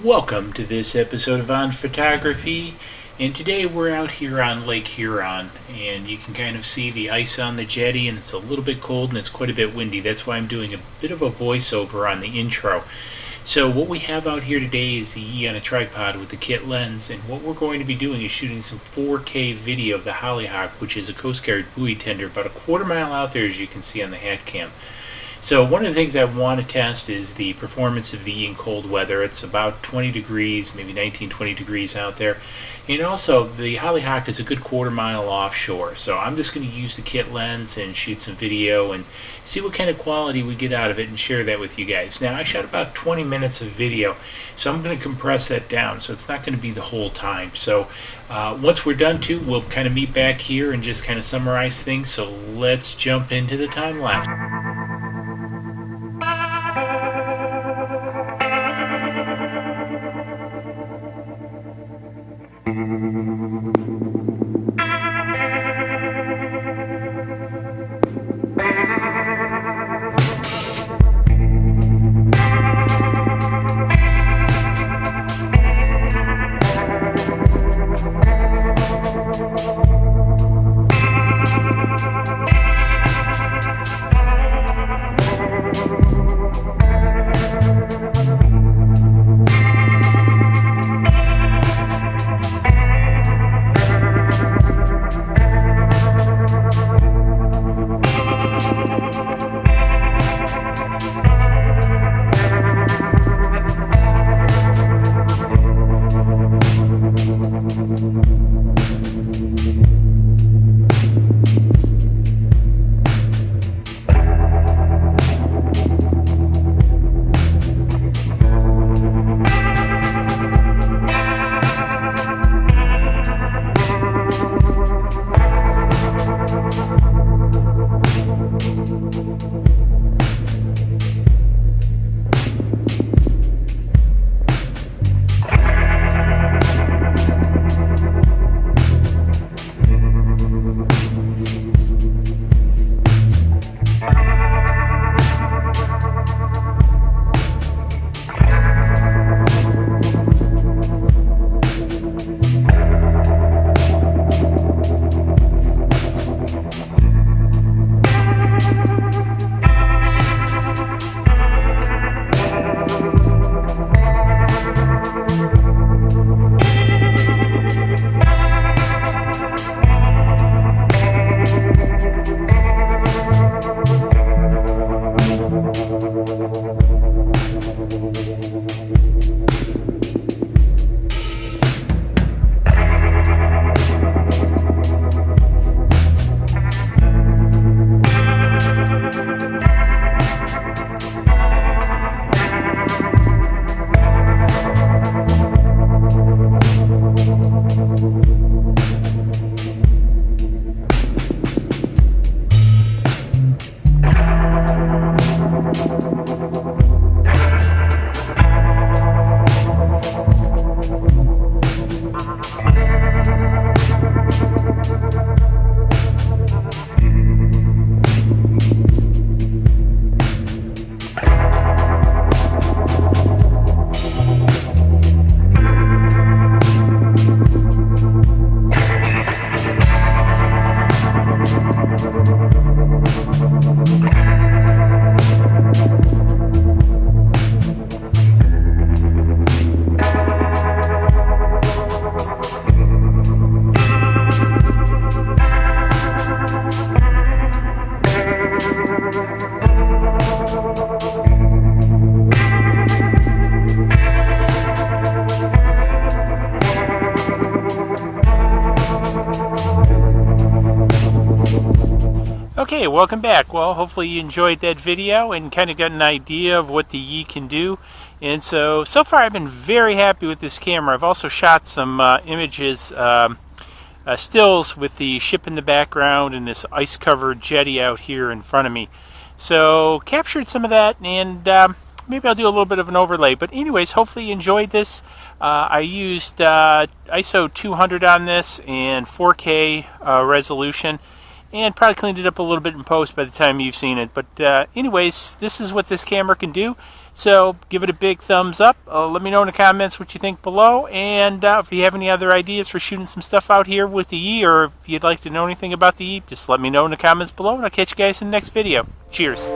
Welcome to this episode of On Photography, and today we're out here on Lake Huron, and you can kind of see the ice on the jetty, and it's a little bit cold and it's quite a bit windy. That's why I'm doing a bit of a voiceover on the intro. So what we have out here today is the E on a tripod with the kit lens, and what we're going to be doing is shooting some 4K video of the Hollyhock, which is a Coast Guard buoy tender about a quarter mile out there, as you can see on the hat cam. So one of the things I want to test is the performance of the E in cold weather. It's about 20 degrees, maybe 19, 20 degrees out there. And also, the Hollyhock is a good quarter mile offshore. So I'm just going to use the kit lens and shoot some video and see what kind of quality we get out of it and share that with you guys. Now, I shot about 20 minutes of video, so I'm going to compress that down. So it's not going to be the whole time. So once we're done too, we'll kind of meet back here and just kind of summarize things. So let's jump into the time lapse. Okay, welcome back. Well, hopefully you enjoyed that video and kind of got an idea of what the Yi can do. And so far I've been very happy with this camera. I've also shot some images, stills with the ship in the background and this ice-covered jetty out here in front of me. So captured some of that, and maybe I'll do a little bit of an overlay. But anyways, hopefully you enjoyed this. I used ISO 200 on this and 4K resolution. and probably cleaned it up a little bit in post by the time you've seen it. But anyways, this is what this camera can do. So give it a big thumbs up. Let me know in the comments what you think below. And if you have any other ideas for shooting some stuff out here with the E, or if you'd like to know anything about the E, just let me know in the comments below, and I'll catch you guys in the next video. Cheers.